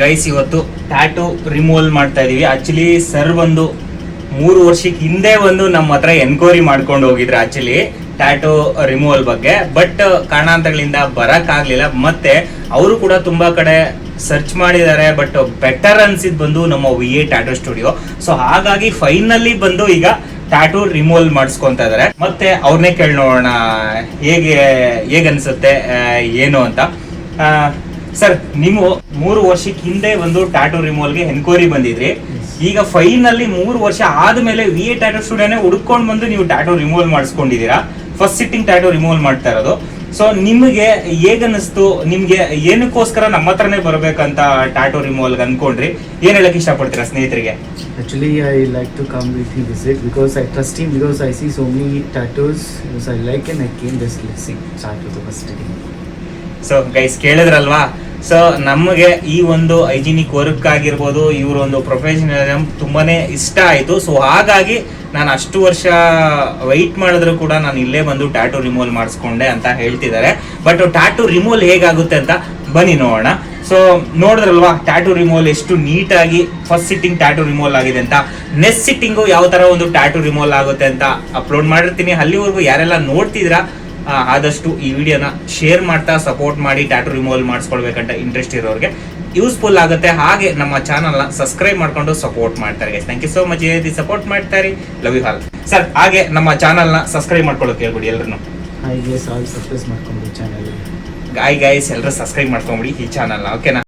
Guys ಇವತ್ತು tattoo removal ಮಾಡ್ತಾ ಇದೀವಿ. ಆಕ್ಚುಲಿ ಸರ್ ಒಂದು 3 ವರ್ಷಕ್ಕೆ ಹಿಂದೆ ಒಂದು ನಮ್ಮ ಹತ್ರ ಎನ್ಕ್ವೈರಿ ಮಾಡ್ಕೊಂಡು ಹೋಗಿದ್ರು ಆಕ್ಚುಲಿ ಟ್ಯಾಟೂ ರಿಮೂವಲ್ ಬಗ್ಗೆ. ಬಟ್ ಕಾರಣಾಂತರಗಳಿಂದ ಬರಕ್ ಆಗ್ಲಿಲ್ಲ. ಮತ್ತೆ ಅವರು ಕೂಡ ತುಂಬಾ ಕಡೆ ಸರ್ಚ್ ಮಾಡಿದ್ದಾರೆ. ಬಟ್ ಬೆಟರ್ ಅನ್ಸಿದ್ ಬಂದು ನಮ್ಮ VA ಟ್ಯಾಟೂ ಸ್ಟುಡಿಯೋ. ಸೊ ಹಾಗಾಗಿ ಫೈನಲಿ ಬಂದು ಈಗ ಟ್ಯಾಟೂ ರಿಮೂವಲ್ ಮಾಡಿಸ್ಕೊಂತ ಇದಾರೆ. ಮತ್ತೆ ಅವ್ರನ್ನೇ ಕೇಳಿ ನೋಡೋಣ ಹೇಗೆ ಅನ್ಸುತ್ತೆ ಏನು ಅಂತ. ಸರ್, ನೀವು 3 ವರ್ಷಕ್ಕೆ ಹಿಂದೆ ಒಂದು ಟ್ಯಾಟೂ ರಿಮೂವಲ್ಗೆ ಎನ್ಕ್ವೈರಿ ಬಂದಿದ್ರಿ. ಈಗ ಫೈನಲಿ 3 ವರ್ಷ ಆದ್ಮೇಲೆ VA ಟ್ಯಾಟೂ ಸ್ಟುಡಿಯೋನೇ ಹುಡ್ಕೊಂಡು ಬಂದು ನೀವು ಟ್ಯಾಟೂ ರಿಮೂವಲ್ ಮಾಡಿಸ್ಕೊಂಡಿದ್ದೀರಾ. ಫಸ್ಟ್ ಸಿಟ್ಟಿಂಗ್ ಟ್ಯಾಟೂ ರಿಮೂವಲ್ ಮಾಡ್ತಾ ಇರೋದು. ಸೊ ನಿಮಗೆ ಹೇಗನ್ನಿಸ್ತು? ನಿಮ್ಗೆ ಏನಕ್ಕೋಸ್ಕರ ನಮ್ಮ ಹತ್ರನೇ ಬರ್ಬೇಕಂತ ಟ್ಯಾಟೂ ರಿಮೂವಲ್ ಅನ್ಕೊಂಡ್ರಿ? ಏನ್ ಹೇಳಕ್ ಇಷ್ಟಪಡ್ತೀರಾ ಸ್ನೇಹಿತರಿಗೆ? Actually, I like to come with him visit because I trust him, because I see so many tattoos because I like, and I came just to see start with the first thing. So guys ಕೇಳಿದ್ರಲ್ವಾ? So ನಮಗೆ ಈ ಒಂದು hygienic work ಆಗಿರ್ಬೋದು, ಇವ್ರ ಒಂದು professionalism ತುಂಬಾನೇ ಇಷ್ಟ ಆಯ್ತು. ಸೊ ಹಾಗಾಗಿ ನಾನು ಅಷ್ಟು ವರ್ಷ ವೆಯ್ಟ್ ಮಾಡಿದ್ರು ಕೂಡ ನಾನು ಇಲ್ಲೇ ಬಂದು ಟ್ಯಾಟೂ ರಿಮೂವಲ್ ಮಾಡಿಸ್ಕೊಂಡೆ ಅಂತ ಹೇಳ್ತಿದ್ದಾರೆ. ಬಟ್ ಟ್ಯಾಟೂ ರಿಮೂವಲ್ ಹೇಗಾಗುತ್ತೆ ಅಂತ ಬನ್ನಿ ನೋಡೋಣ. ಸೊ ನೋಡಿದ್ರಲ್ವಾ ಟ್ಯಾಟೂ ರಿಮೂವಲ್ ಎಷ್ಟು ನೀಟಾಗಿ ಫಸ್ಟ್ ಸಿಟ್ಟಿಂಗ್ ಟ್ಯಾಟೂ ರಿಮೂವಲ್ ಆಗಿದೆ ಅಂತ. ನೆಕ್ಸ್ಟ್ ಸಿಟ್ಟಿಂಗು ಯಾವ ತರ ಒಂದು ಟ್ಯಾಟೂ ರಿಮೂವಲ್ ಆಗುತ್ತೆ ಅಂತ ಅಪ್ಲೋಡ್ ಮಾಡಿರ್ತೀನಿ. ಅಲ್ಲಿವರೆಗೂ ಯಾರೆಲ್ಲ ನೋಡ್ತಿದ್ರಾ ಆದಷ್ಟು ಈ ವಿಡಿಯೋನ ಶೇರ್ ಮಾಡ್ತಾ ಸಪೋರ್ಟ್ ಮಾಡಿ. ಟ್ಯಾಟೂ ರಿಮೂವಲ್ ಮಾಡಿಸ್ಕೊಳ್ಬೇಕಂತ ಇಂಟ್ರೆಸ್ಟ್ ಇರೋರಿಗೆ ಯೂಸ್ಫುಲ್ ಆಗುತ್ತೆ. ಹಾಗೆ ನಮ್ಮ ಚಾನಲ್ನ ಸಬ್ಸ್ಕ್ರೈಬ್ ಮಾಡ್ಕೊಂಡು ಸಪೋರ್ಟ್ ಮಾಡ್ತಾರೆ. Thank you so much. Support ಮಾಡ್ತಾರೆ. Love you all. ಸರ್, ಹಾಗೆ ನಮ್ಮ ಚಾನಲ್ನ ಸಬ್ಸ್ಕ್ರೈಬ್ ಮಾಡ್ಕೊಳ್ಳೋಕೆ ಹೇಳ್ಬಿಡಿ ಎಲ್ಲರೂ. Hi guys, all subscribe ಮಾಡ್ಕೊಂಡು ಚಾನಲ್. ಗೈಸ್ ಎಲ್ಲರೂ ಸಬ್ಸ್ಕ್ರೈಬ್ ಮಾಡ್ಕೊಂಬಿಡಿ ಈ ಚಾನಲ್ನ, ಓಕೆನಾ?